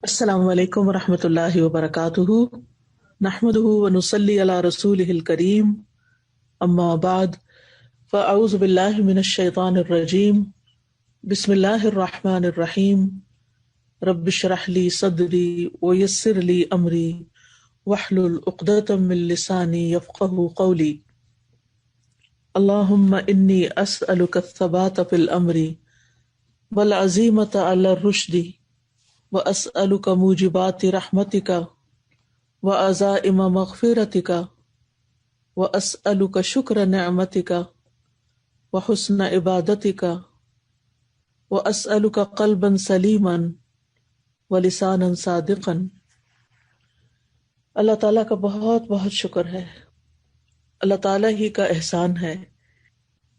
السلام علیکم ورحمۃ اللہ وبرکاتہ، نحمدہ ونصلی علی رسولہ الکریم، اما بعد فاعوذ باللہ من الشیطان الرجیم، بسم اللہ الرحمن الرحیم، رب اشرح لی صدری ویسر لی امری واحلل عقدۃ من لسانی یفقہوا قولی، اللہم انی اسألک الثبات فی الامر والعزیمۃ علی الرشد وَأَسْأَلُكَ مُوجِبَاتِ رَحْمَتِكَ وَعَزَائِمَ مَغْفِرَتِكَ وَأَسْأَلُكَ شُكْرَ نِعْمَتِكَ وَحُسْنَ عِبَادَتِكَ وَأَسْأَلُكَ قَلْبًا سَلِيمًا وَلِسَانًا صَادِقًا۔ اللہ تعالیٰ کا بہت بہت شکر ہے، اللہ تعالیٰ ہی کا احسان ہے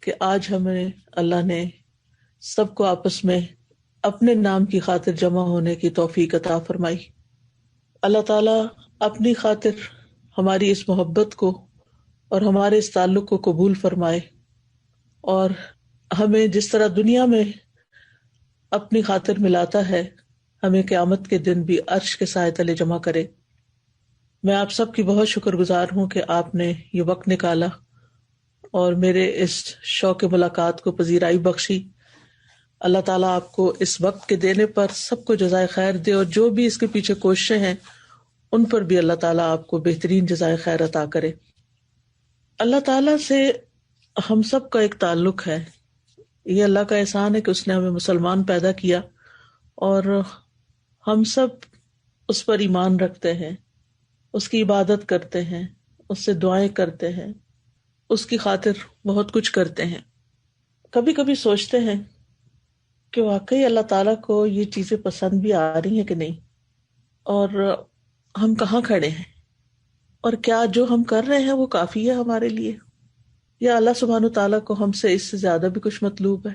کہ آج ہمیں اللہ نے سب کو آپس میں اپنے نام کی خاطر جمع ہونے کی توفیق عطا فرمائی۔ اللہ تعالیٰ اپنی خاطر ہماری اس محبت کو اور ہمارے اس تعلق کو قبول فرمائے، اور ہمیں جس طرح دنیا میں اپنی خاطر ملاتا ہے، ہمیں قیامت کے دن بھی عرش کے سائے تلے جمع کرے۔ میں آپ سب کی بہت شکر گزار ہوں کہ آپ نے یہ وقت نکالا اور میرے اس شوق ملاقات کو پذیرائی بخشی۔ اللہ تعالیٰ آپ کو اس وقت کے دینے پر سب کو جزائے خیر دے، اور جو بھی اس کے پیچھے کوششیں ہیں ان پر بھی اللہ تعالیٰ آپ کو بہترین جزائے خیر عطا کرے۔ اللہ تعالیٰ سے ہم سب کا ایک تعلق ہے، یہ اللہ کا احسان ہے کہ اس نے ہمیں مسلمان پیدا کیا، اور ہم سب اس پر ایمان رکھتے ہیں، اس کی عبادت کرتے ہیں، اس سے دعائیں کرتے ہیں، اس کی خاطر بہت کچھ کرتے ہیں۔ کبھی کبھی سوچتے ہیں کہ واقعی اللہ تعالیٰ کو یہ چیزیں پسند بھی آ رہی ہیں کہ نہیں، اور ہم کہاں کھڑے ہیں، اور کیا جو ہم کر رہے ہیں وہ کافی ہے ہمارے لیے، یا اللہ سبحانہ تعالیٰ کو ہم سے اس سے زیادہ بھی کچھ مطلوب ہے،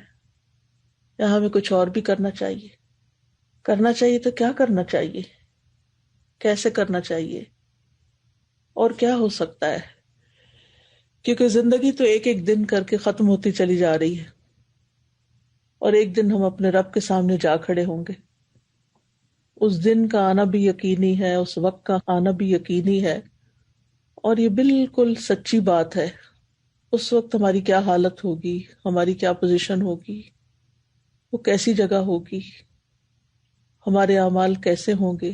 یا ہمیں کچھ اور بھی کرنا چاہیے۔ کرنا چاہیے تو کیا کرنا چاہیے، کیسے کرنا چاہیے، اور کیا ہو سکتا ہے، کیونکہ زندگی تو ایک ایک دن کر کے ختم ہوتی چلی جا رہی ہے، اور ایک دن ہم اپنے رب کے سامنے جا کھڑے ہوں گے۔ اس دن کا آنا بھی یقینی ہے، اس وقت کا آنا بھی یقینی ہے، اور یہ بالکل سچی بات ہے۔ اس وقت ہماری کیا حالت ہوگی، ہماری کیا پوزیشن ہوگی، وہ کیسی جگہ ہوگی، ہمارے اعمال کیسے ہوں گے،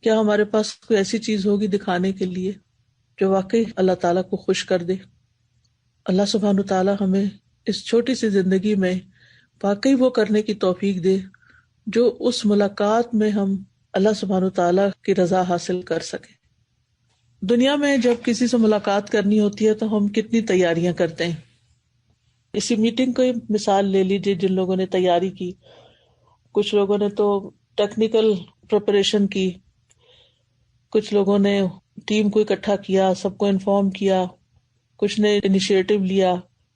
کیا ہمارے پاس کوئی ایسی چیز ہوگی دکھانے کے لیے جو واقعی اللہ تعالیٰ کو خوش کر دے۔ اللہ سبحانہ تعالیٰ ہمیں اس چھوٹی سی زندگی میں واقعی وہ کرنے کی توفیق دے جو اس ملاقات میں ہم اللہ سبحانہ تعالیٰ کی رضا حاصل کر سکیں۔ دنیا میں جب کسی سے ملاقات کرنی ہوتی ہے تو ہم کتنی تیاریاں کرتے ہیں۔ اسی میٹنگ کو مثال لے لیجیے، جن لوگوں نے تیاری کی، کچھ لوگوں نے تو ٹیکنیکل پریپریشن کی، کچھ لوگوں نے ٹیم کو اکٹھا کیا، سب کو انفارم کیا، کچھ نے انیشیٹو لیا،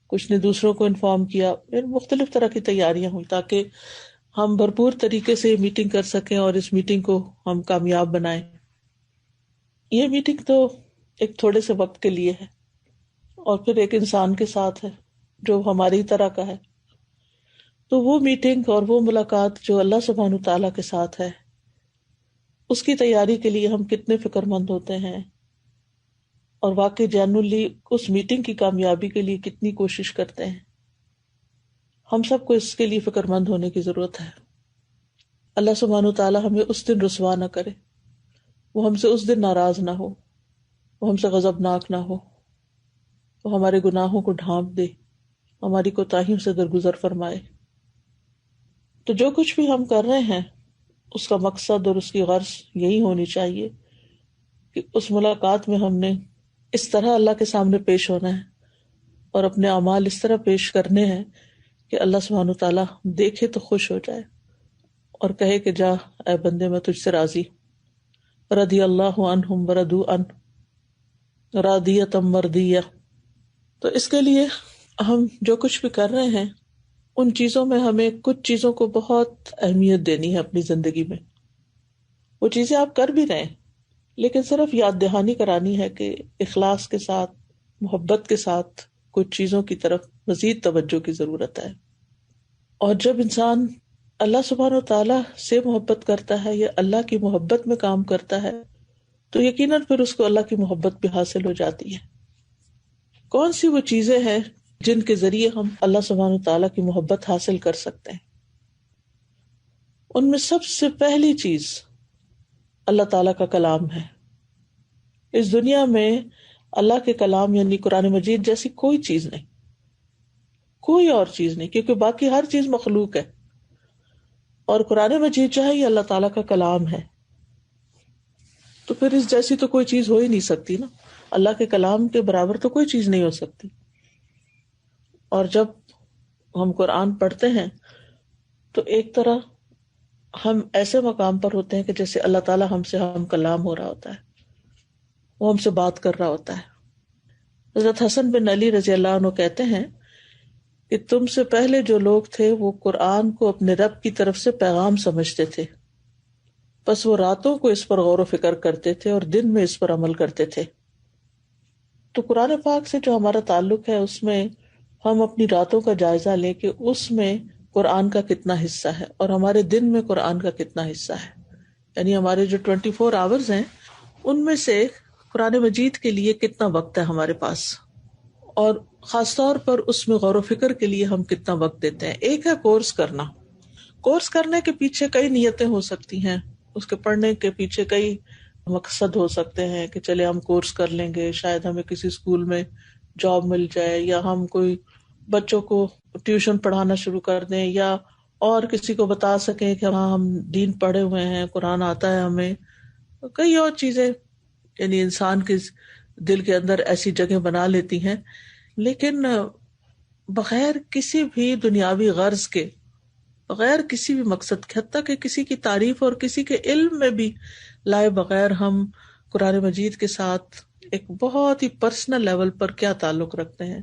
کچھ نے دوسروں کو انفارم کیا، مختلف طرح کی تیاریاں ہوئی تاکہ ہم بھرپور طریقے سے میٹنگ کر سکیں اور اس میٹنگ کو ہم کامیاب بنائیں۔ یہ میٹنگ تو ایک تھوڑے سے وقت کے لیے ہے، اور پھر ایک انسان کے ساتھ ہے جو ہماری طرح کا ہے، تو وہ میٹنگ اور وہ ملاقات جو اللہ سبحانہ تعالیٰ کے ساتھ ہے، اس کی تیاری کے لیے ہم کتنے فکر مند ہوتے ہیں، اور واقعی جینولی اس میٹنگ کی کامیابی کے لیے کتنی کوشش کرتے ہیں۔ ہم سب کو اس کے لیے فکر مند ہونے کی ضرورت ہے۔ اللہ سبحانہ تعالیٰ ہمیں اس دن رسوا نہ کرے، وہ ہم سے اس دن ناراض نہ ہو، وہ ہم سے غضبناک نہ ہو، وہ ہمارے گناہوں کو ڈھانپ دے، ہماری کوتاہیوں سے درگزر فرمائے۔ تو جو کچھ بھی ہم کر رہے ہیں اس کا مقصد اور اس کی غرض یہی ہونی چاہیے کہ اس ملاقات میں ہم نے اس طرح اللہ کے سامنے پیش ہونا ہے، اور اپنے اعمال اس طرح پیش کرنے ہیں کہ اللہ سبحانہ تعالیٰ دیکھے تو خوش ہو جائے اور کہے کہ جا اے بندے، میں تجھ سے راضی، رضی اللہ عنہم ورضوا عنہ راضیۃ مرضیہ۔ تو اس کے لیے ہم جو کچھ بھی کر رہے ہیں ان چیزوں میں ہمیں کچھ چیزوں کو بہت اہمیت دینی ہے اپنی زندگی میں۔ وہ چیزیں آپ کر بھی رہے ہیں، لیکن صرف یاد دہانی کرانی ہے کہ اخلاص کے ساتھ، محبت کے ساتھ کچھ چیزوں کی طرف مزید توجہ کی ضرورت ہے۔ اور جب انسان اللہ سبحانہ و تعالیٰ سے محبت کرتا ہے یا اللہ کی محبت میں کام کرتا ہے تو یقیناً پھر اس کو اللہ کی محبت بھی حاصل ہو جاتی ہے۔ کون سی وہ چیزیں ہیں جن کے ذریعے ہم اللہ سبحانہ و تعالیٰ کی محبت حاصل کر سکتے ہیں؟ ان میں سب سے پہلی چیز اللہ تعالیٰ کا کلام ہے۔ اس دنیا میں اللہ کے کلام یعنی قرآن مجید جیسی کوئی چیز نہیں، کوئی اور چیز نہیں، کیونکہ باقی ہر چیز مخلوق ہے اور قرآن مجید جو ہے یہ اللہ تعالیٰ کا کلام ہے، تو پھر اس جیسی تو کوئی چیز ہو ہی نہیں سکتی نا، اللہ کے کلام کے برابر تو کوئی چیز نہیں ہو سکتی۔ اور جب ہم قرآن پڑھتے ہیں تو ایک طرح ہم ایسے مقام پر ہوتے ہیں کہ جیسے اللہ تعالیٰ ہم سے ہم کلام ہو رہا ہوتا ہے، وہ ہم سے بات کر رہا ہوتا ہے۔ حضرت حسن بن علی رضی اللہ عنہ کہتے ہیں کہ تم سے پہلے جو لوگ تھے وہ قرآن کو اپنے رب کی طرف سے پیغام سمجھتے تھے، بس وہ راتوں کو اس پر غور و فکر کرتے تھے اور دن میں اس پر عمل کرتے تھے۔ تو قرآن پاک سے جو ہمارا تعلق ہے اس میں ہم اپنی راتوں کا جائزہ لیں کہ اس میں قرآن کا کتنا حصہ ہے اور ہمارے دن میں قرآن کا کتنا حصہ ہے، یعنی ہمارے جو 24 آورز ہیں ان میں سے قرآن مجید کے لیے کتنا وقت ہے ہمارے پاس، اور خاص طور پر اس میں غور و فکر کے لیے ہم کتنا وقت دیتے ہیں۔ ایک ہے کورس کرنا، کورس کرنے کے پیچھے کئی نیتیں ہو سکتی ہیں، اس کے پڑھنے کے پیچھے کئی مقصد ہو سکتے ہیں کہ چلے ہم کورس کر لیں گے، شاید ہمیں کسی اسکول میں جاب مل جائے، یا ہم کوئی بچوں کو ٹیوشن پڑھانا شروع کر دیں، یا اور کسی کو بتا سکیں کہ ہاں ہم دین پڑھے ہوئے ہیں، قرآن آتا ہے ہمیں، کئی اور چیزیں یعنی انسان کے دل کے اندر ایسی جگہ بنا لیتی ہیں۔ لیکن بغیر کسی بھی دنیاوی غرض کے، بغیر کسی بھی مقصد کے، حتیٰ کہ کسی کی تعریف اور کسی کے علم میں بھی لائے بغیر ہم قرآن مجید کے ساتھ ایک بہت ہی پرسنل لیول پر کیا تعلق رکھتے ہیں،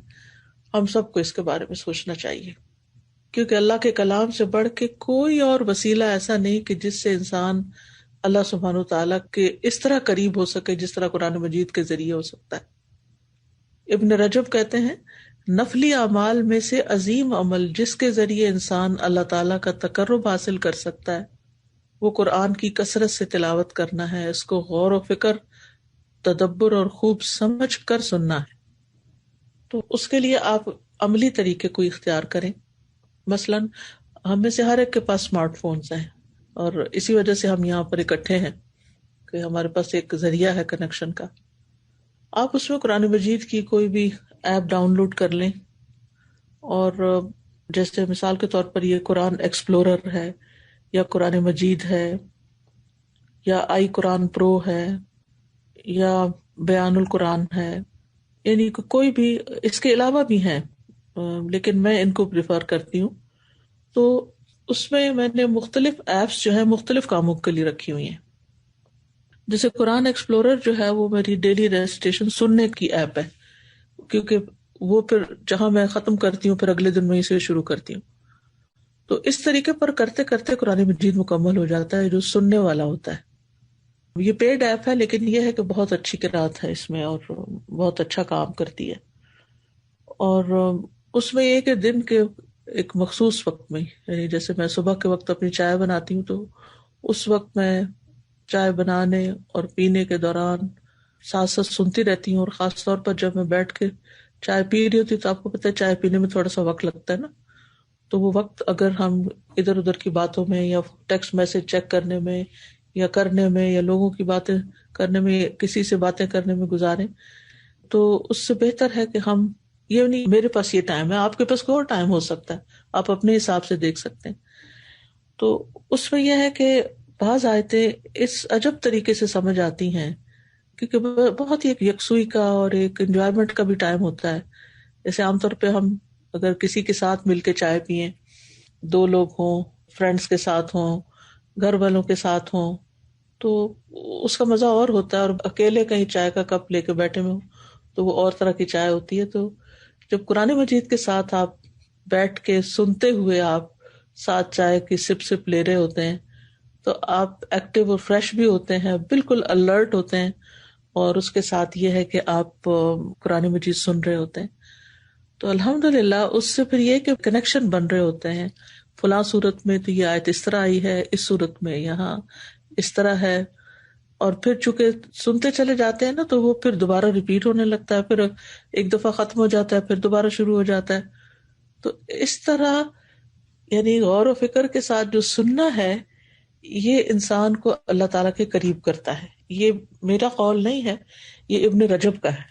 ہم سب کو اس کے بارے میں سوچنا چاہیے، کیونکہ اللہ کے کلام سے بڑھ کے کوئی اور وسیلہ ایسا نہیں کہ جس سے انسان اللہ سبحانہ و تعالیٰ کے اس طرح قریب ہو سکے جس طرح قرآن مجید کے ذریعے ہو سکتا ہے۔ ابن رجب کہتے ہیں نفلی اعمال میں سے عظیم عمل جس کے ذریعے انسان اللہ تعالیٰ کا تقرب حاصل کر سکتا ہے وہ قرآن کی کثرت سے تلاوت کرنا ہے، اس کو غور و فکر، تدبر اور خوب سمجھ کر سننا ہے۔ تو اس کے لیے آپ عملی طریقے کو اختیار کریں۔ مثلاً ہم میں سے ہر ایک کے پاس اسمارٹ فونز ہیں اور اسی وجہ سے ہم یہاں پر اکٹھے ہیں کہ ہمارے پاس ایک ذریعہ ہے کنیکشن کا۔ آپ اس میں قرآن مجید کی کوئی بھی ایپ ڈاؤن لوڈ کر لیں، اور جیسے مثال کے طور پر یہ قرآن ایکسپلورر ہے یا قرآن مجید ہے یا آئی قرآن پرو ہے یا بیان القرآن ہے، یعنی کوئی بھی، اس کے علاوہ بھی ہیں لیکن میں ان کو پریفر کرتی ہوں۔ تو اس میں نے مختلف ایپس جو ہے مختلف کاموں کے لیے رکھی ہوئی ہیں، جیسے قرآن ایکسپلورر جو ہے وہ میری ڈیلی ریسٹیشن سننے کی ایپ ہے، کیونکہ وہ پھر جہاں میں ختم کرتی ہوں پھر اگلے دن وہیں سے شروع کرتی ہوں، تو اس طریقے پر کرتے کرتے قرآن مجید مکمل ہو جاتا ہے جو سننے والا ہوتا ہے۔ یہ پیڈ ایپ ہے لیکن یہ ہے کہ بہت اچھی قرأت ہے اس میں اور بہت اچھا کام کرتی ہے، اور اس میں یہ کہ دن کے ایک مخصوص وقت میں، یعنی جیسے میں صبح کے وقت اپنی چائے بناتی ہوں تو اس وقت میں چائے بنانے اور پینے کے دوران ساتھ ساتھ سنتی رہتی ہوں، اور خاص طور پر جب میں بیٹھ کے چائے پی رہی ہوتی تو آپ کو پتہ ہے چائے پینے میں تھوڑا سا وقت لگتا ہے نا، تو وہ وقت اگر ہم ادھر ادھر کی باتوں میں یا ٹیکسٹ میسج چیک کرنے میں یا کرنے میں یا لوگوں کی باتیں کرنے میں، کسی سے باتیں کرنے میں گزاریں، تو اس سے بہتر ہے کہ ہم یہ نہیں میرے پاس یہ ٹائم ہے، آپ کے پاس کوئی اور ٹائم ہو سکتا ہے، آپ اپنے حساب سے دیکھ سکتے ہیں۔ تو اس میں یہ ہے کہ بعض آیتیں اس عجب طریقے سے سمجھ آتی ہیں کیونکہ بہت ہی ایک یکسوئی کا اور ایک انجوائمنٹ کا بھی ٹائم ہوتا ہے۔ جیسے عام طور پہ ہم اگر کسی کے ساتھ مل کے چائے پئیں، دو لوگ ہوں، فرینڈس کے ساتھ ہوں، گھر والوں کے ساتھ ہوں، تو اس کا مزہ اور ہوتا ہے، اور اکیلے کہیں چائے کا کپ لے کے بیٹھے میں ہوں تو وہ اور طرح کی چائے ہوتی ہے۔ تو جب قرآن مجید کے ساتھ آپ بیٹھ کے سنتے ہوئے آپ ساتھ چائے کی سپ سپ لے رہے ہوتے ہیں تو آپ ایکٹیو اور فریش بھی ہوتے ہیں، بالکل الرٹ ہوتے ہیں، اور اس کے ساتھ یہ ہے کہ آپ قرآن مجید سن رہے ہوتے ہیں، تو الحمدللہ اس سے پھر یہ کہ کنیکشن بن رہے ہوتے ہیں، فلاں صورت میں تو یہ آیت اس طرح آئی ہے، اس صورت میں یہاں اس طرح ہے، اور پھر چونکہ سنتے چلے جاتے ہیں نا تو وہ پھر دوبارہ ریپیٹ ہونے لگتا ہے، پھر ایک دفعہ ختم ہو جاتا ہے، پھر دوبارہ شروع ہو جاتا ہے. تو اس طرح یعنی غور و فکر کے ساتھ جو سننا ہے یہ انسان کو اللہ تعالیٰ کے قریب کرتا ہے. یہ میرا قول نہیں ہے، یہ ابن رجب کا ہے،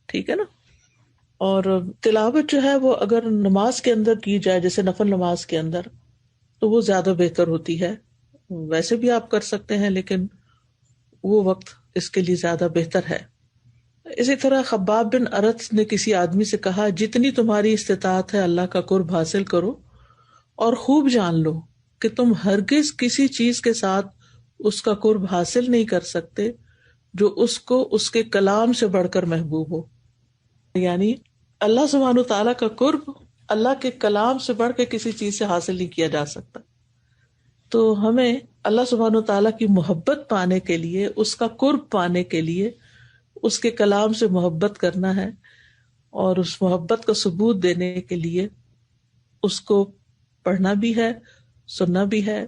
ٹھیک ہے نا. اور تلاوت جو ہے وہ اگر نماز کے اندر کی جائے، جیسے نفل نماز کے اندر، تو وہ زیادہ بہتر ہوتی ہے. ویسے بھی آپ کر سکتے ہیں لیکن وہ وقت اس کے لیے زیادہ بہتر ہے. اسی طرح خباب بن ارت نے کسی آدمی سے کہا، جتنی تمہاری استطاعت ہے اللہ کا قرب حاصل کرو، اور خوب جان لو کہ تم ہرگز کسی چیز کے ساتھ اس کا قرب حاصل نہیں کر سکتے جو اس کو اس کے کلام سے بڑھ کر محبوب ہو. یعنی اللہ سبحانہ تعالیٰ کا قرب اللہ کے کلام سے بڑھ کے کسی چیز سے حاصل نہیں کیا جا سکتا. تو ہمیں اللہ سبحانہ تعالیٰ کی محبت پانے کے لیے، اس کا قرب پانے کے لیے اس کے کلام سے محبت کرنا ہے، اور اس محبت کا ثبوت دینے کے لیے اس کو پڑھنا بھی ہے، سننا بھی ہے.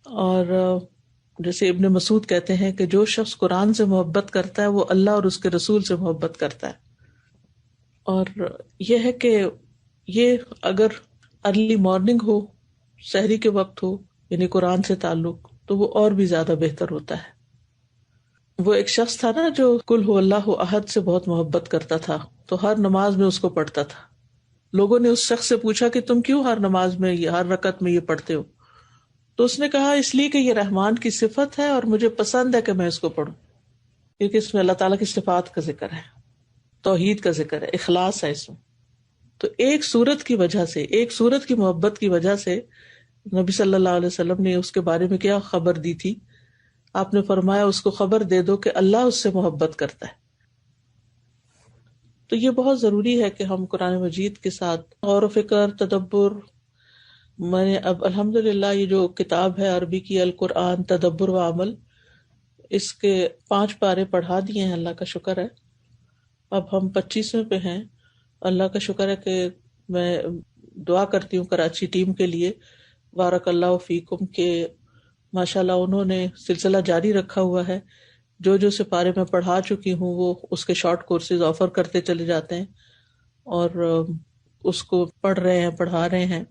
اور جیسے ابن مسعود کہتے ہیں کہ جو شخص قرآن سے محبت کرتا ہے وہ اللہ اور اس کے رسول سے محبت کرتا ہے. اور یہ ہے کہ یہ اگر ارلی مارننگ ہو، سحری کے وقت ہو، یعنی قرآن سے تعلق، تو وہ اور بھی زیادہ بہتر ہوتا ہے. وہ ایک شخص تھا نا جو قل هو اللہ احد سے بہت محبت کرتا تھا، تو ہر نماز میں اس کو پڑھتا تھا. لوگوں نے اس شخص سے پوچھا کہ تم کیوں ہر نماز میں ہر رکعت میں یہ پڑھتے ہو؟ تو اس نے کہا، اس لیے کہ یہ رحمان کی صفت ہے اور مجھے پسند ہے کہ میں اس کو پڑھوں، کیونکہ اس میں اللہ تعالیٰ کی صفات کا ذکر ہے، توحید کا ذکر ہے، اخلاص ہے اس میں. تو ایک سورت کی وجہ سے، ایک سورت کی محبت کی وجہ سے نبی صلی اللہ علیہ وسلم نے اس کے بارے میں کیا خبر دی تھی؟ آپ نے فرمایا اس کو خبر دے دو کہ اللہ اس سے محبت کرتا ہے. تو یہ بہت ضروری ہے کہ ہم قرآن مجید کے ساتھ غور و فکر، تدبر. میں نے اب الحمدللہ یہ جو کتاب ہے عربی کی القرآن تدبر و عمل، اس کے 5 پارے پڑھا دیے ہیں، اللہ کا شکر ہے. اب ہم 25ویں پہ ہیں. اللہ کا شکر ہے کہ میں دعا کرتی ہوں کراچی ٹیم کے لیے، بارک اللہ فیکم، کہ ماشاءاللہ انہوں نے سلسلہ جاری رکھا ہوا ہے. جو سپارے میں پڑھا چکی ہوں وہ اس کے شارٹ کورسز آفر کرتے چلے جاتے ہیں اور اس کو پڑھ رہے ہیں، پڑھا رہے ہیں.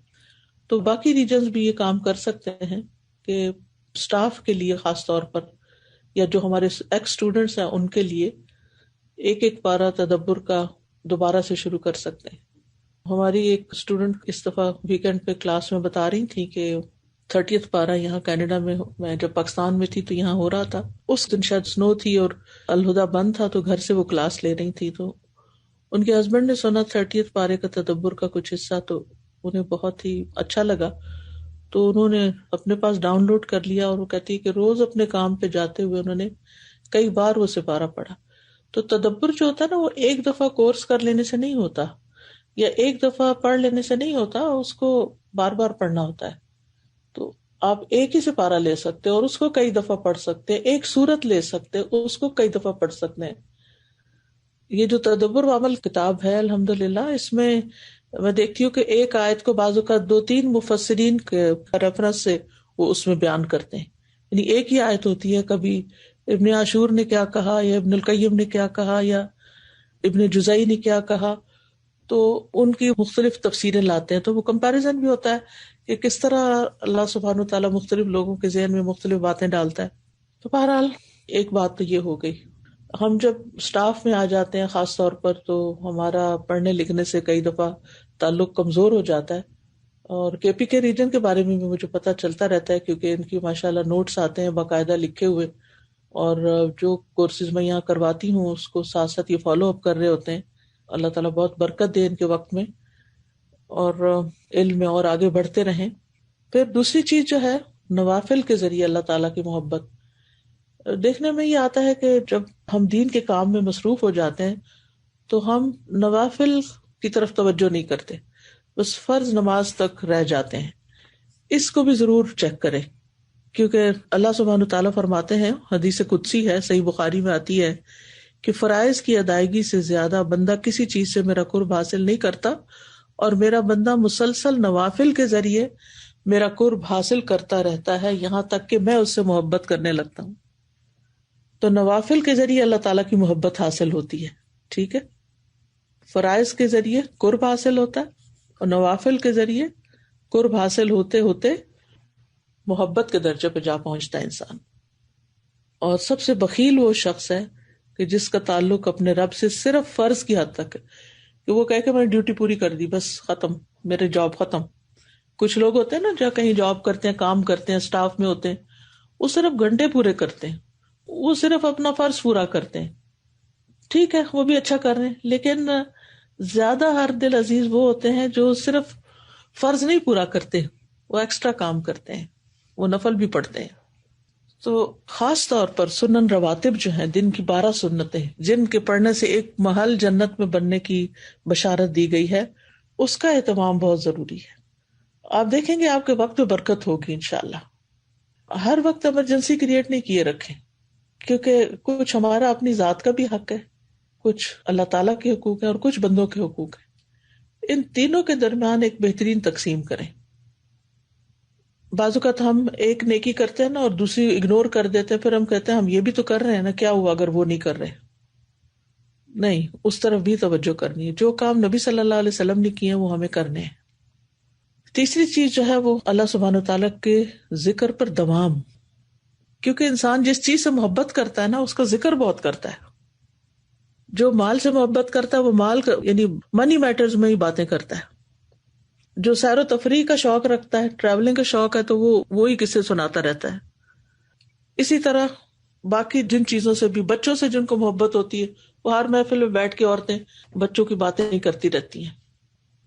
تو باقی ریجنز بھی یہ کام کر سکتے ہیں کہ سٹاف کے لیے خاص طور پر، یا جو ہمارے ایکس اسٹوڈنٹس ہیں ان کے لیے ایک پارہ تدبر کا دوبارہ سے شروع کر سکتے ہیں. ہماری ایک اسٹوڈنٹ اس دفعہ ویکینڈ پہ کلاس میں بتا رہی تھی کہ 30th پارہ یہاں کینیڈا میں جب پاکستان میں تھی تو یہاں ہو رہا تھا. اس دن شاید سنو تھی اور الہدا بند تھا، تو گھر سے وہ کلاس لے رہی تھی. تو ان کے ہسبینڈ نے سنا 30th پارے کا تدبر کا کچھ حصہ، تو انہیں بہت ہی اچھا لگا. تو انہوں نے اپنے پاس ڈاؤن لوڈ کر لیا، اور وہ کہتی ہے کہ روز اپنے کام پہ جاتے ہوئے انہوں نے کئی بار وہ سپارہ پڑھا. تو تدبر جو ہوتا ہے نا، وہ ایک دفعہ کورس کر لینے سے نہیں ہوتا، یا ایک دفعہ پڑھ لینے سے نہیں ہوتا، اس کو بار بار پڑھنا ہوتا ہے. تو آپ ایک ہی سپارہ لے سکتے اور اس کو کئی دفعہ پڑھ سکتے، ایک سورت لے سکتے اس کو کئی دفعہ پڑھ سکتے ہیں. یہ جو تدبر و عمل کتاب ہے الحمدللہ، اس میں میں دیکھتی ہوں کہ ایک آیت کو بعض اوقات 2-3 مفسرین کے ریفرنس سے وہ اس میں بیان کرتے ہیں. یعنی ایک ہی آیت ہوتی ہے، کبھی ابن عاشور نے کیا کہا، یا ابن القیم نے کیا کہا، یا ابن جزئی نے کیا کہا، تو ان کی مختلف تفسیریں لاتے ہیں. تو وہ کمپیریزن بھی ہوتا ہے کہ کس طرح اللہ سبحانہ تعالیٰ مختلف لوگوں کے ذہن میں مختلف باتیں ڈالتا ہے. تو بہرحال ایک بات تو یہ ہو گئی. ہم جب سٹاف میں آ جاتے ہیں خاص طور پر، تو ہمارا پڑھنے لکھنے سے کئی دفعہ تعلق کمزور ہو جاتا ہے. اور کے پی کے ریجن کے بارے میں بھی مجھے پتہ چلتا رہتا ہے، کیونکہ ان کی ماشاءاللہ نوٹس آتے ہیں باقاعدہ لکھے ہوئے، اور جو کورسز میں یہاں کرواتی ہوں اس کو ساتھ ساتھ یہ فالو اپ کر رہے ہوتے ہیں. اللہ تعالیٰ بہت برکت دے ان کے وقت میں، اور علم میں اور آگے بڑھتے رہیں. پھر دوسری چیز جو ہے، نوافل کے ذریعے اللہ تعالیٰ کی محبت. دیکھنے میں یہ آتا ہے کہ جب ہم دین کے کام میں مصروف ہو جاتے ہیں تو ہم نوافل کی طرف توجہ نہیں کرتے، بس فرض نماز تک رہ جاتے ہیں. اس کو بھی ضرور چیک کریں، کیونکہ اللہ سبحانہ تعالیٰ فرماتے ہیں، حدیث قدسی ہے، صحیح بخاری میں آتی ہے کہ فرائض کی ادائیگی سے زیادہ بندہ کسی چیز سے میرا قرب حاصل نہیں کرتا، اور میرا بندہ مسلسل نوافل کے ذریعے میرا قرب حاصل کرتا رہتا ہے یہاں تک کہ میں اس سے محبت کرنے لگتا ہوں. تو نوافل کے ذریعے اللہ تعالیٰ کی محبت حاصل ہوتی ہے. ٹھیک ہے، فرائض کے ذریعے قرب حاصل ہوتا ہے، اور نوافل کے ذریعے قرب حاصل ہوتے ہوتے محبت کے درجے پہ جا پہنچتا ہے انسان. اور سب سے بخیل وہ شخص ہے کہ جس کا تعلق اپنے رب سے صرف فرض کی حد تک ہے، کہ وہ کہہ کہ میں نے ڈیوٹی پوری کر دی، بس ختم، میرے جاب ختم. کچھ لوگ ہوتے ہیں نا جو کہیں جاب کرتے ہیں، کام کرتے ہیں، اسٹاف میں ہوتے ہیں، وہ صرف گھنٹے پورے کرتے ہیں، وہ صرف اپنا فرض پورا کرتے ہیں. ٹھیک ہے، وہ بھی اچھا کر رہے ہیں، لیکن زیادہ ہر دل عزیز وہ ہوتے ہیں جو صرف فرض نہیں پورا کرتے، وہ ایکسٹرا کام کرتے ہیں، وہ نفل بھی پڑھتے ہیں. تو خاص طور پر سنن رواتب جو ہیں، دن کی 12 سنتیں جن کے پڑھنے سے ایک محل جنت میں بننے کی بشارت دی گئی ہے، اس کا اہتمام بہت ضروری ہے. آپ دیکھیں گے آپ کے وقت میں برکت ہوگی انشاءاللہ. ہر وقت ایمرجنسی کریٹ نہیں کیے رکھیں، کیونکہ کچھ ہمارا اپنی ذات کا بھی حق ہے، کچھ اللہ تعالیٰ کے حقوق ہیں، اور کچھ بندوں کے حقوق ہیں. ان تینوں کے درمیان ایک بہترین تقسیم کریں. بعض اوقات ہم ایک نیکی کرتے ہیں نا اور دوسری اگنور کر دیتے ہیں، پھر ہم کہتے ہیں ہم یہ بھی تو کر رہے ہیں نا، کیا ہوا اگر وہ نہیں کر رہے. نہیں، اس طرف بھی توجہ کرنی ہے. جو کام نبی صلی اللہ علیہ وسلم نے کیے ہیں وہ ہمیں کرنے ہیں. تیسری چیز جو ہے وہ اللہ سبحانہ وتعالیٰ کے ذکر پر دوام، کیونکہ انسان جس چیز سے محبت کرتا ہے نا اس کا ذکر بہت کرتا ہے. جو مال سے محبت کرتا ہے وہ مال کا یعنی منی میٹرز میں ہی باتیں کرتا ہے. جو سیر و تفریح کا شوق رکھتا ہے، ٹریولنگ کا شوق ہے، تو وہ وہی قصے سناتا رہتا ہے. اسی طرح باقی جن چیزوں سے بھی، بچوں سے جن کو محبت ہوتی ہے وہ ہر محفل میں بیٹھ کے عورتیں بچوں کی باتیں نہیں کرتی رہتی ہیں.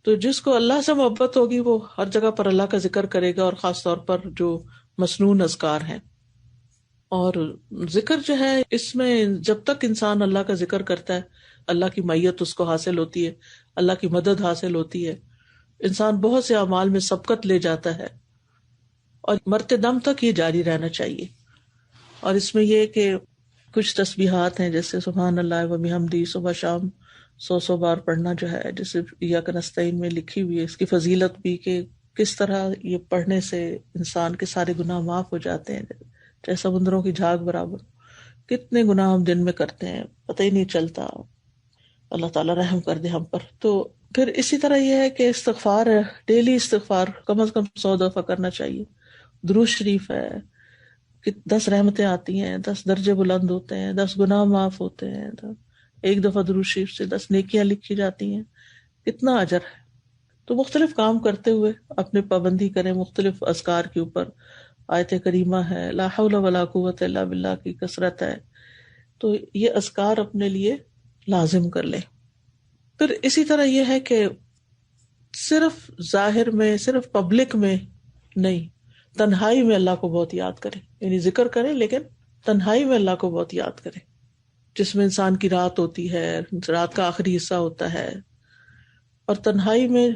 تو جس کو اللہ سے محبت ہوگی وہ ہر جگہ پر اللہ کا ذکر کرے گا، اور خاص طور پر جو مسنون اذکار ہیں. اور ذکر جو ہے اس میں جب تک انسان اللہ کا ذکر کرتا ہے اللہ کی معیت اس کو حاصل ہوتی ہے، اللہ کی مدد حاصل ہوتی ہے. انسان بہت سے اعمال میں سبقت لے جاتا ہے، اور مرتے دم تک یہ جاری رہنا چاہیے. اور اس میں یہ کہ کچھ تسبیحات ہیں جیسے سبحان اللہ و بحمدہ صبح شام 100 بار پڑھنا، جو ہے جیسے ایاک نستعین میں لکھی ہوئی ہے، اس کی فضیلت بھی کہ کس طرح یہ پڑھنے سے انسان کے سارے گناہ معاف ہو جاتے ہیں، چاہے سمندروں کی جھاگ برابر. کتنے گناہ ہم دن میں کرتے ہیں پتہ ہی نہیں چلتا، اللہ تعالیٰ رحم کر دے ہم پر. تو پھر اسی طرح یہ ہے کہ استغفار ہے، ڈیلی استغفار کم از کم 100 دفعہ کرنا چاہیے. درود شریف ہے کہ 10 رحمتیں آتی ہیں، 10 درجے بلند ہوتے ہیں، 10 گناہ معاف ہوتے ہیں. ایک دفعہ درود شریف سے 10 نیکیاں لکھی جاتی ہیں، کتنا اجر ہے. تو مختلف کام کرتے ہوئے اپنے پابندی کریں مختلف اذکار کے اوپر. آیت کریمہ ہے، لا حول ولا قوت الا باللہ کی کثرت ہے، تو یہ اذکار اپنے لیے لازم کر لیں. پھر اسی طرح یہ ہے کہ صرف ظاہر میں، صرف پبلک میں نہیں، تنہائی میں اللہ کو بہت یاد کریں. یعنی ذکر کریں لیکن تنہائی میں اللہ کو بہت یاد کریں، جس میں انسان کی رات ہوتی ہے، رات کا آخری حصہ ہوتا ہے. اور تنہائی میں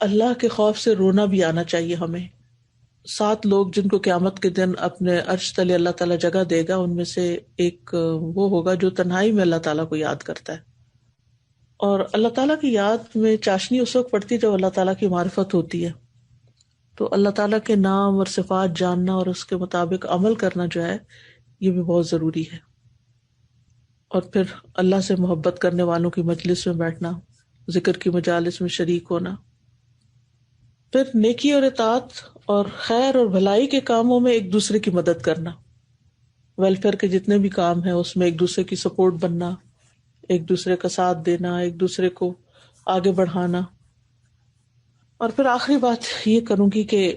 اللہ کے خوف سے رونا بھی آنا چاہیے ہمیں. 7 لوگ جن کو قیامت کے دن اپنے عرش تلے اللہ تعالیٰ جگہ دے گا، ان میں سے ایک وہ ہوگا جو تنہائی میں اللہ تعالیٰ کو یاد کرتا ہے. اور اللہ تعالیٰ کی یاد میں چاشنی اس وقت پڑتی ہے جب اللہ تعالیٰ کی معرفت ہوتی ہے. تو اللہ تعالیٰ کے نام اور صفات جاننا اور اس کے مطابق عمل کرنا جو ہے یہ بھی بہت ضروری ہے. اور پھر اللہ سے محبت کرنے والوں کی مجلس میں بیٹھنا، ذکر کی مجالس میں شریک ہونا. پھر نیکی اور اطاعت اور خیر اور بھلائی کے کاموں میں ایک دوسرے کی مدد کرنا. ویلفیئر کے جتنے بھی کام ہیں اس میں ایک دوسرے کی سپورٹ بننا، ایک دوسرے کا ساتھ دینا، ایک دوسرے کو آگے بڑھانا. اور پھر آخری بات یہ کروں گی کہ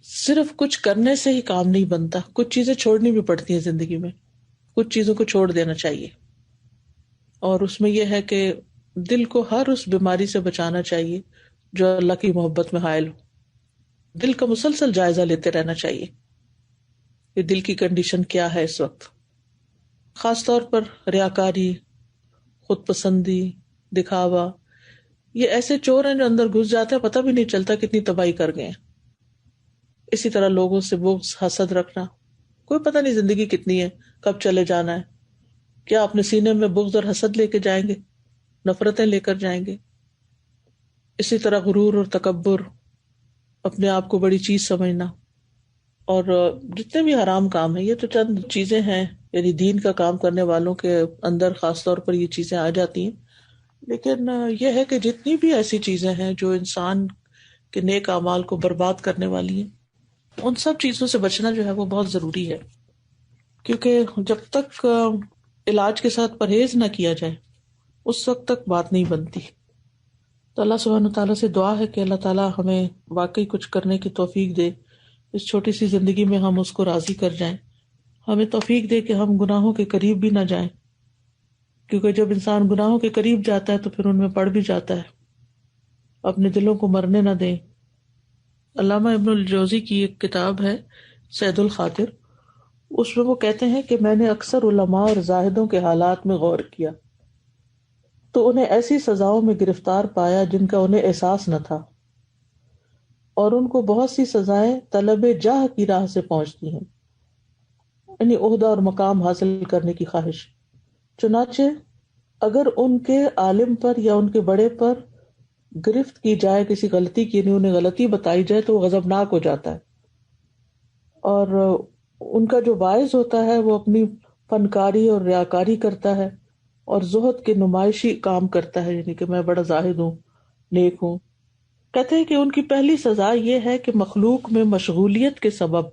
صرف کچھ کرنے سے ہی کام نہیں بنتا، کچھ چیزیں چھوڑنی بھی پڑتی ہیں زندگی میں، کچھ چیزوں کو چھوڑ دینا چاہیے. اور اس میں یہ ہے کہ دل کو ہر اس بیماری سے بچانا چاہیے جو اللہ کی محبت میں حائل ہو. دل کا مسلسل جائزہ لیتے رہنا چاہیے کہ دل کی کنڈیشن کیا ہے اس وقت. خاص طور پر ریاکاری، خود پسندی، دکھاوا، یہ ایسے چور ہیں جو اندر گھس جاتے ہیں، پتہ بھی نہیں چلتا کتنی تباہی کر گئے ہیں. اسی طرح لوگوں سے بغض، حسد رکھنا، کوئی پتہ نہیں زندگی کتنی ہے، کب چلے جانا ہے. کیا اپنے سینے میں بغض اور حسد لے کے جائیں گے، نفرتیں لے کر جائیں گے. اسی طرح غرور اور تکبر اپنے آپ کو بڑی چیز سمجھنا، اور جتنے بھی حرام کام ہیں، یہ تو چند چیزیں ہیں، یعنی دین کا کام کرنے والوں کے اندر خاص طور پر یہ چیزیں آ جاتی ہیں. لیکن یہ ہے کہ جتنی بھی ایسی چیزیں ہیں جو انسان کے نیک اعمال کو برباد کرنے والی ہیں، ان سب چیزوں سے بچنا جو ہے وہ بہت ضروری ہے. کیونکہ جب تک علاج کے ساتھ پرہیز نہ کیا جائے اس وقت تک بات نہیں بنتی. تو اللہ سبحانہ تعالیٰ سے دعا ہے کہ اللہ تعالیٰ ہمیں واقعی کچھ کرنے کی توفیق دے، اس چھوٹی سی زندگی میں ہم اس کو راضی کر جائیں. ہمیں توفیق دے کہ ہم گناہوں کے قریب بھی نہ جائیں، کیونکہ جب انسان گناہوں کے قریب جاتا ہے تو پھر ان میں پڑ بھی جاتا ہے. اپنے دلوں کو مرنے نہ دیں. علامہ ابن الجوزی کی ایک کتاب ہے صید الخاطر، اس میں وہ کہتے ہیں کہ میں نے اکثر علماء اور زاہدوں کے حالات میں غور کیا تو انہیں ایسی سزاؤں میں گرفتار پایا جن کا انہیں احساس نہ تھا، اور ان کو بہت سی سزائیں طلب جاہ کی راہ سے پہنچتی ہیں، یعنی عہدہ اور مقام حاصل کرنے کی خواہش. چنانچہ اگر ان کے عالم پر یا ان کے بڑے پر گرفت کی جائے کسی غلطی کی، یعنی انہیں غلطی بتائی جائے تو وہ غضبناک ہو جاتا ہے، اور ان کا جو باعث ہوتا ہے وہ اپنی فنکاری اور ریاکاری کرتا ہے اور زہد کے نمائشی کام کرتا ہے، یعنی کہ میں بڑا زاہد ہوں، نیک ہوں. کہتے ہیں کہ ان کی پہلی سزا یہ ہے کہ مخلوق میں مشغولیت کے سبب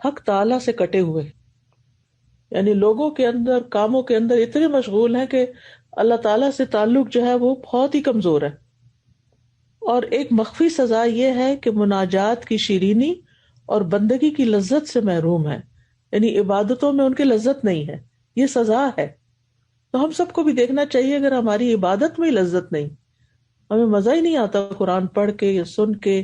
حق تعالیٰ سے کٹے ہوئے، یعنی لوگوں کے اندر کاموں کے اندر اتنے مشغول ہیں کہ اللہ تعالیٰ سے تعلق جو ہے وہ بہت ہی کمزور ہے. اور ایک مخفی سزا یہ ہے کہ مناجات کی شیرینی اور بندگی کی لذت سے محروم ہے، یعنی عبادتوں میں ان کی لذت نہیں ہے. یہ سزا ہے. تو ہم سب کو بھی دیکھنا چاہیے، اگر ہماری عبادت میں لذت نہیں، ہمیں مزہ ہی نہیں آتا قرآن پڑھ کے یا سن کے،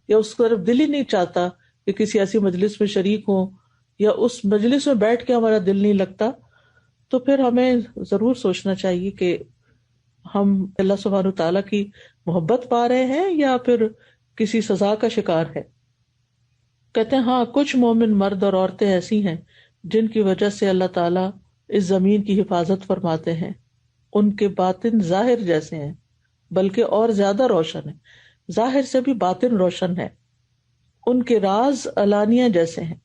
یا اس طرف دل ہی نہیں چاہتا کہ کسی ایسی مجلس میں شریک ہوں، یا اس مجلس میں بیٹھ کے ہمارا دل نہیں لگتا، تو پھر ہمیں ضرور سوچنا چاہیے کہ ہم اللہ سبحانہ تعالیٰ کی محبت پا رہے ہیں یا پھر کسی سزا کا شکار ہے. کہتے ہیں ہاں کچھ مومن مرد اور عورتیں ایسی ہیں جن کی وجہ سے اللہ تعالیٰ اس زمین کی حفاظت فرماتے ہیں. ان کے باطن ظاہر جیسے ہیں بلکہ اور زیادہ روشن ہے، ظاہر سے بھی باطن روشن ہے. ان کے راز علانیہ جیسے ہیں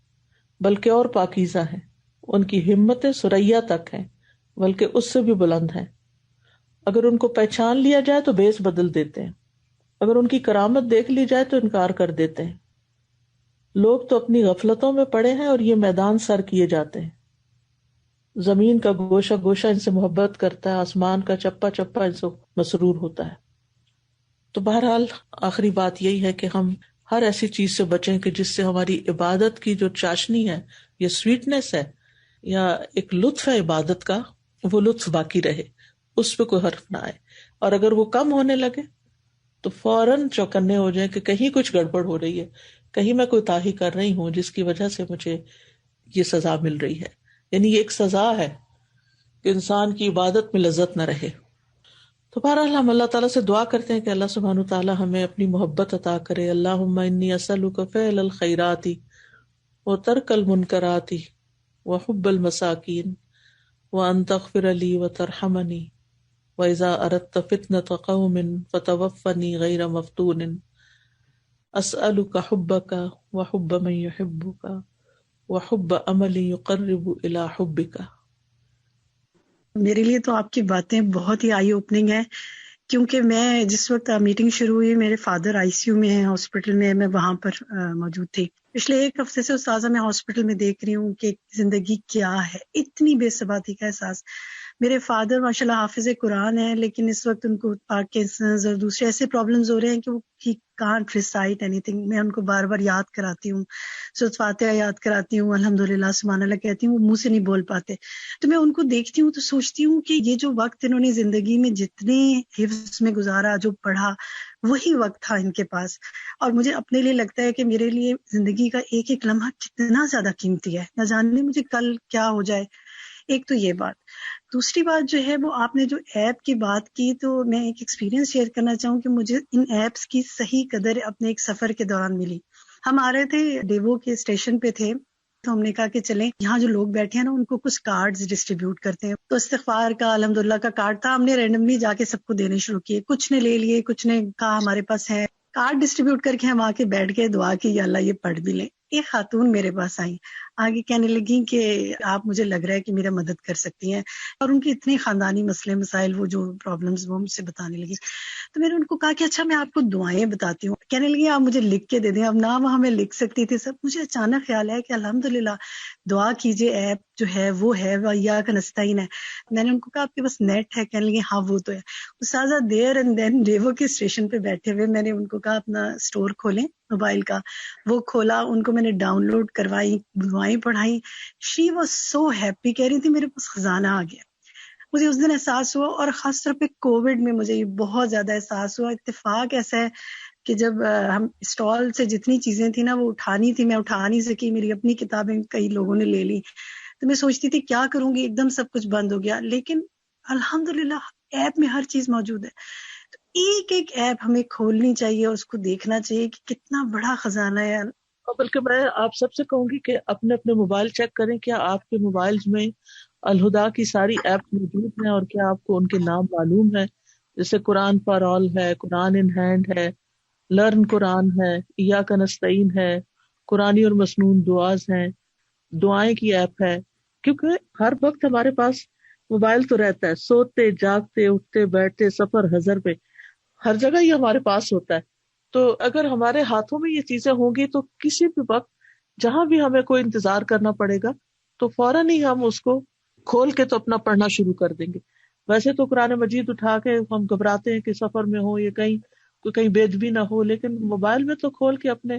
بلکہ اور پاکیزہ ہیں. ان کی ہمتیں ثریا تک ہیں بلکہ اس سے بھی بلند ہیں. اگر ان کو پہچان لیا جائے تو بیس بدل دیتے ہیں، اگر ان کی کرامت دیکھ لی جائے تو انکار کر دیتے ہیں. لوگ تو اپنی غفلتوں میں پڑے ہیں اور یہ میدان سر کیے جاتے ہیں. زمین کا گوشہ گوشہ ان سے محبت کرتا ہے، آسمان کا چپا چپا ان سے مسرور ہوتا ہے. تو بہرحال آخری بات یہی ہے کہ ہم ہر ایسی چیز سے بچیں کہ جس سے ہماری عبادت کی جو چاشنی ہے یا سویٹنس ہے یا ایک لطف ہے عبادت کا، وہ لطف باقی رہے، اس پہ کوئی حرف نہ آئے. اور اگر وہ کم ہونے لگے تو فوراً چوکنے ہو جائیں کہ کہیں کچھ گڑبڑ ہو رہی ہے، کہیں میں کوئی تاہی کر رہی ہوں جس کی وجہ سے مجھے یہ سزا مل رہی ہے. یعنی یہ ایک سزا ہے کہ انسان کی عبادت میں لذت نہ رہے. تو بہرحال ہم اللہ تعالیٰ سے دعا کرتے ہیں کہ اللہ سبحانہ تعالیٰ ہمیں اپنی محبت عطا کرے. اللہم انی اسألک فعل الخیرات وترک المنکرات وحب المساکین وان تغفر لی وترحمنی وَإِذَا أَرَدْتَ فِتْنَةَ قَوْمٍ فَتَوَفَّنِي غَيْرَ مَفْتُونٍ أَسْأَلُكَ حُبَّكَ وَحُبَّ مَن يُحِبُّكَ وَحُبَّ عَمَلٍ يُقَرِّبُ إِلَى حُبِّكَ. میرے لیے تو آپ کی باتیں بہت ہی آئی اوپننگ ہے، کیونکہ میں جس وقت میٹنگ شروع ہوئی میرے فادر آئی سی یو میں ہیں ہاسپٹل میں وہاں پر موجود تھی. پچھلے ایک ہفتے سے استاذہ میں ہاسپٹل میں دیکھ رہی ہوں کہ زندگی کیا ہے، اتنی بے ثباتی کا احساس. میرے فادر ماشاءاللہ حافظ قرآن ہیں، لیکن اس وقت ان کو پارکنسنز اور دوسرے ایسے پرابلمز ہو رہے ہیں کہ وہ he can't recite any thing. میں ان کو بار بار یاد کراتی ہوں، سورۃ فاتحہ یاد کراتی ہوں، الحمدللہ سبحان اللہ کہتی ہوں، وہ منہ سے نہیں بول پاتے. تو میں ان کو دیکھتی ہوں تو سوچتی ہوں کہ یہ جو وقت انہوں نے زندگی میں جتنے حفظ میں گزارا، جو پڑھا، وہی وقت تھا ان کے پاس. اور مجھے اپنے لیے لگتا ہے کہ میرے لیے زندگی کا ایک ایک لمحہ کتنا زیادہ قیمتی ہے، نہ جانے مجھے کل کیا ہو جائے. ایک تو یہ بات. دوسری بات جو ہے وہ آپ نے جو ایپ کی بات کی، تو میں ایک ایکسپیرینس شیئر کرنا چاہوں کہ مجھے ان ایپس کی صحیح قدر اپنے ایک سفر کے دوران ملی. ہم آ رہے تھے ڈیوو کے اسٹیشن پہ تھے، تو ہم نے کہا کہ چلیں یہاں جو لوگ بیٹھے ہیں نا ان کو کچھ کارڈز ڈسٹریبیوٹ کرتے ہیں. تو استغفار کا الحمدللہ کا کارڈ تھا، ہم نے رینڈملی جا کے سب کو دینے شروع کیے. کچھ نے لے لیے، کچھ نے کہا ہمارے پاس ہے. کارڈ ڈسٹریبیوٹ کر کے ہم آ کے بیٹھ کے دعا کی یا اللہ یہ پڑھ بھی لیں. ایک خاتون میرے پاس آئی, آگے کہنے لگی کہ آپ مجھے لگ رہا ہے کہ میرا مدد کر سکتی ہیں, اور ان کے اتنے خاندانی مسئلے مسائل وہ جو پرابلمز وہ مجھ سے بتانے لگی. تو میں نے ان کو کہا کہ اچھا میں آپ کو دعائیں بتاتی ہوں. کہنے لگی آپ مجھے لکھ کے دے دیں. اب نہ وہاں میں لکھ سکتی تھی سب. مجھے اچانک خیال ہے کہ الحمدللہ دعا کیجیے ایپ جو ہے وہ ہے وَإِيَّاكَ نَسْتَعِينُ ہے. میں نے ان کو کہا آپ کے پاس نیٹ ہے؟ کہنے لگی ہاں وہ تو ہے. استاذہ دیر اینڈ دین ریوو کے اسٹیشن پہ بیٹھے ہوئے میں نے ان کو کہا اپنا اسٹور کھولیں موبائل کا. وہ کھولا, ان کو میں نے ڈاؤن لوڈ کروائی, دعائیں پڑھائی. شی واز سو ہیپی, کہہ رہی تھی میرے پاس خزانہ آ گیا. مجھے اس دن احساس ہوا, اور خاص طور پہ کووڈ میں مجھے یہ بہت زیادہ احساس ہوا. اتفاق ایسا ہے کہ جب ہم اسٹال سے جتنی چیزیں تھیں نا وہ اٹھانی تھی, میں اٹھا نہیں سکی. میری اپنی کتابیں کئی لوگوں نے لے لی, تو میں سوچتی تھی کیا کروں گی, ایک دم سب کچھ بند ہو گیا. لیکن الحمدللہ ایپ میں ہر چیز موجود ہے. تو ایک ایک ایپ ہمیں کھولنی چاہیے اور اس کو دیکھنا چاہیے کہ کتنا بڑا خزانہ ہے. اور بلکہ میں آپ سب سے کہوں گی کہ اپنے اپنے موبائل چیک کریں, کیا آپ کے موبائلز میں الہدا کی ساری ایپ موجود ہیں, اور کیا آپ کو ان کے نام معلوم ہے. جیسے قرآن فار آل ہے, قرآن ان ہینڈ ہے, لرن قرآن ہے, ایاک نستعین ہے, قرآنی اور مسنون دعاز ہیں, دعائیں کی ایپ ہے. کیونکہ ہر وقت ہمارے پاس موبائل تو رہتا ہے, سوتے جاگتے اٹھتے بیٹھتے سفر حضر پہ ہر جگہ یہ ہمارے پاس ہوتا ہے. تو اگر ہمارے ہاتھوں میں یہ چیزیں ہوں گی تو کسی بھی وقت جہاں بھی ہمیں کوئی انتظار کرنا پڑے گا تو فوراً ہی ہم اس کو کھول کے تو اپنا پڑھنا شروع کر دیں گے. ویسے تو قرآن مجید اٹھا کے ہم گھبراتے ہیں کہ سفر میں ہو یا کہیں بے ادبی نہ ہو, لیکن موبائل میں تو کھول کے اپنے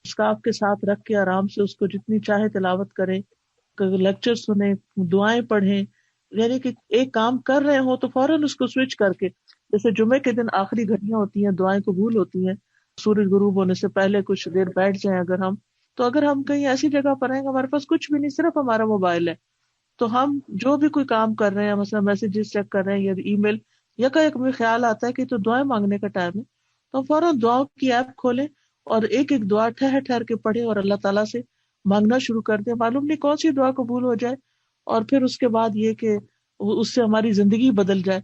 اسکاف کے ساتھ رکھ کے آرام سے اس کو جتنی چاہے تلاوت کریں, لیکچر سنیں, دعائیں پڑھیں. یعنی کہ ایک کام کر رہے ہوں تو فوراً اس کو سوئچ کر کے, جیسے جمعے کے دن آخری گھڑیاں ہوتی ہیں, دعائیں قبول ہوتی ہیں, سورج غروب ہونے سے پہلے کچھ دیر بیٹھ جائیں اگر ہم کہیں ایسی جگہ پر ہیں کہ ہمارے پاس کچھ بھی نہیں, صرف ہمارا موبائل ہے, تو ہم جو بھی کوئی کام کر رہے ہیں, مثلا میسیجز چیک کر رہے ہیں یا ای میل, یا کہیں خیال آتا ہے کہ تو دعائیں مانگنے کا ٹائم ہے, تو ہم فوراً دعاؤں کی ایپ کھولیں اور ایک ایک دعا ٹھہر ٹھہر کے پڑھیں اور اللہ تعالیٰ سے مانگنا شروع کر دیں. معلوم نہیں کون سی دعا قبول ہو جائے, اور پھر اس کے بعد یہ کہ اس سے ہماری زندگی بدل جائے.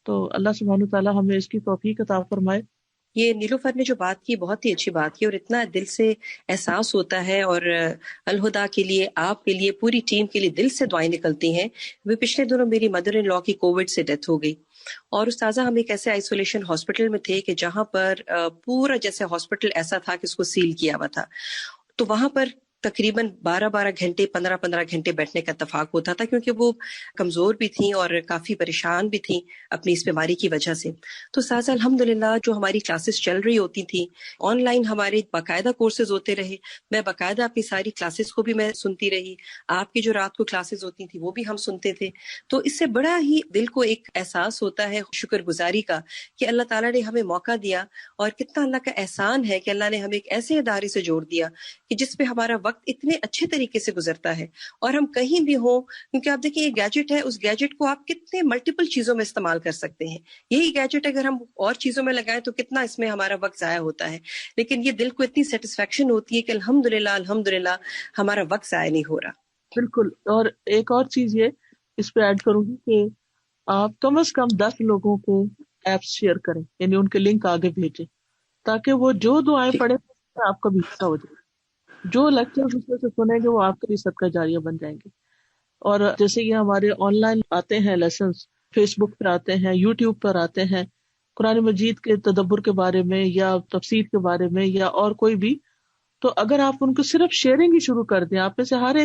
تو اللہ سبحانہ تعالیٰ ہمیں اس کی توفیق عطا فرمائے. یہ نیلوفر نے جو بات کی بہت ہی اچھی بات کی, اور اتنا دل سے احساس ہوتا ہے, اور الہدا کے لیے, آپ کے لیے, پوری ٹیم کے لیے دل سے دعائیں نکلتی ہیں. وہ پچھلے دنوں میری مدر ان لا کی کووڈ سے ڈیتھ ہو گئی, اور استاذہ ہم ایک ایسے آئسولیشن ہاسپٹل میں تھے کہ جہاں پر پورا جیسے ہاسپٹل ایسا تھا کہ اس کو سیل کیا ہوا تھا. تو وہاں پر تقریباً 12 گھنٹے 15 گھنٹے بیٹھنے کا اتفاق ہوتا تھا, کیونکہ وہ کمزور بھی تھیں اور کافی پریشان بھی تھیں اپنی اس بیماری کی وجہ سے. تو ساتھ الحمدللہ جو ہماری کلاسز چل رہی ہوتی تھیں, آن لائن ہمارے باقاعدہ کورسز ہوتے رہے, میں باقاعدہ اپنی ساری کلاسز کو بھی میں سنتی رہی, آپ کی جو رات کو کلاسز ہوتی تھیں وہ بھی ہم سنتے تھے. تو اس سے بڑا ہی دل کو ایک احساس ہوتا ہے شکر گزاری کا کہ اللہ تعالیٰ نے ہمیں موقع دیا, اور کتنا اللہ کا احسان ہے کہ اللہ نے ہمیں ایک ایسے ادارے سے جوڑ دیا کہ جس پہ ہمارا وقت اتنے اچھے طریقے سے گزرتا ہے. اور ہم کہیں بھی ہوں, کیونکہ آپ دیکھیں یہ گیجٹ ہے, اس گیجٹ کو آپ کتنے ملٹیپل چیزوں میں استعمال کر سکتے ہیں. یہی گیجٹ اگر ہم اور چیزوں میں لگائیں تو کتنا اس میں ہمارا وقت ضائع ہوتا ہے, لیکن یہ دل کو اتنی سیٹسفیکشن ہوتی ہے کہ الحمدللہ ہمارا وقت ضائع نہیں ہو رہا. بالکل. اور ایک اور چیز یہ اس پہ ایڈ کروں گی کہ آپ کم از کم 10 لوگوں کو ایپس شیئر کریں, یعنی ان کے لنک آگے بھیجیں, تاکہ وہ جو دعائیں پڑھیں آپ کا بھی حصہ ہو جائے. جو لیکچر اس میں سے سنیں گے وہ آپ کے لیے صدقہ جاریہ بن جائیں گے. اور جیسے یہ ہمارے آن لائن آتے ہیں لیسنس, فیس بک پر آتے ہیں, یوٹیوب پر آتے ہیں, قرآن مجید کے تدبر کے بارے میں یا تفسیر کے بارے میں یا اور کوئی بھی, تو اگر آپ ان کو صرف شیئرنگ ہی شروع کر دیں, آپ میں سے ہر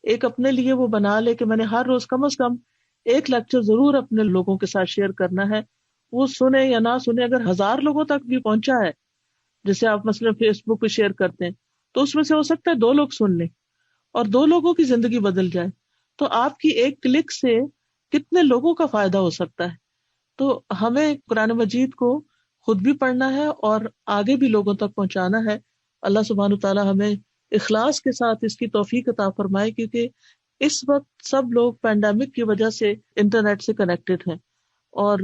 ایک اپنے لیے وہ بنا لے کہ میں نے ہر روز کم از کم ایک لیکچر ضرور اپنے لوگوں کے ساتھ شیئر کرنا ہے, وہ سنے یا نہ سنے, اگر 1000 لوگوں تک بھی پہنچا ہے, جیسے آپ مثلا فیس بک پہ شیئر کرتے ہیں, تو اس میں سے ہو سکتا ہے 2 لوگ سن لیں اور 2 لوگوں کی زندگی بدل جائے, تو آپ کی ایک کلک سے کتنے لوگوں کا فائدہ ہو سکتا ہے. تو ہمیں قرآن مجید کو خود بھی پڑھنا ہے اور آگے بھی لوگوں تک پہنچانا ہے. اللہ سبحانہ تعالیٰ ہمیں اخلاص کے ساتھ اس کی توفیق عطا فرمائے, کیونکہ اس وقت سب لوگ پینڈیمک کی وجہ سے انٹرنیٹ سے کنیکٹڈ ہیں, اور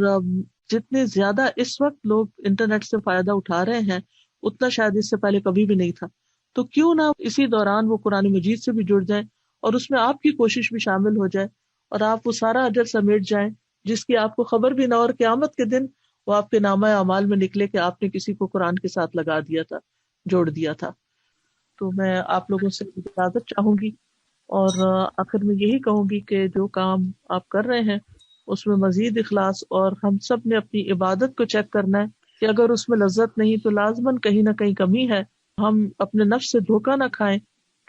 جتنے زیادہ اس وقت لوگ انٹرنیٹ سے فائدہ اٹھا رہے ہیں اتنا شاید اس سے پہلے کبھی بھی نہیں تھا. تو کیوں نہ اسی دوران وہ قرآن مجید سے بھی جڑ جائیں, اور اس میں آپ کی کوشش بھی شامل ہو جائے, اور آپ وہ سارا اجر سمیٹ جائیں جس کی آپ کو خبر بھی نہ, اور قیامت کے دن وہ آپ کے نامہ اعمال میں نکلے کہ آپ نے کسی کو قرآن کے ساتھ لگا دیا تھا، جوڑ دیا تھا. تو میں آپ لوگوں سے اجازت چاہوں گی، اور آخر میں یہی کہوں گی کہ جو کام آپ کر رہے ہیں اس میں مزید اخلاص، اور ہم سب نے اپنی عبادت کو چیک کرنا ہے کہ اگر اس میں لذت نہیں تو لازماً کہیں نہ کہیں کمی ہے. ہم اپنے نفس سے دھوکہ نہ کھائیں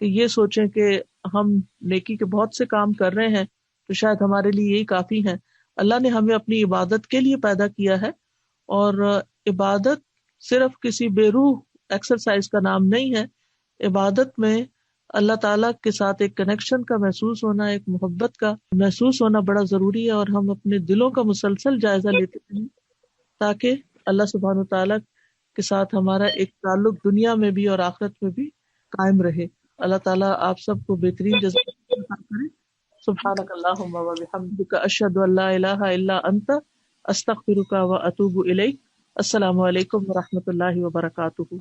کہ یہ سوچیں کہ ہم نیکی کے بہت سے کام کر رہے ہیں تو شاید ہمارے لیے یہی کافی ہے. اللہ نے ہمیں اپنی عبادت کے لیے پیدا کیا ہے، اور عبادت صرف کسی بے روح ایکسرسائز کا نام نہیں ہے. عبادت میں اللہ تعالیٰ کے ساتھ ایک کنیکشن کا محسوس ہونا، ایک محبت کا محسوس ہونا بڑا ضروری ہے، اور ہم اپنے دلوں کا مسلسل جائزہ لیتے ہیں تاکہ اللہ سبحانہ وتعالیٰ کے ساتھ ہمارا ایک تعلق دنیا میں بھی اور آخرت میں بھی قائم رہے. اللہ تعالیٰ آپ سب کو بہترین جزا عطا کرے. سبحانک اللہم و بحمدک، اشہد ان لا الہ الا انت، استغفرک و اتوب الیک. السلام علیکم و رحمۃ اللہ وبرکاتہ.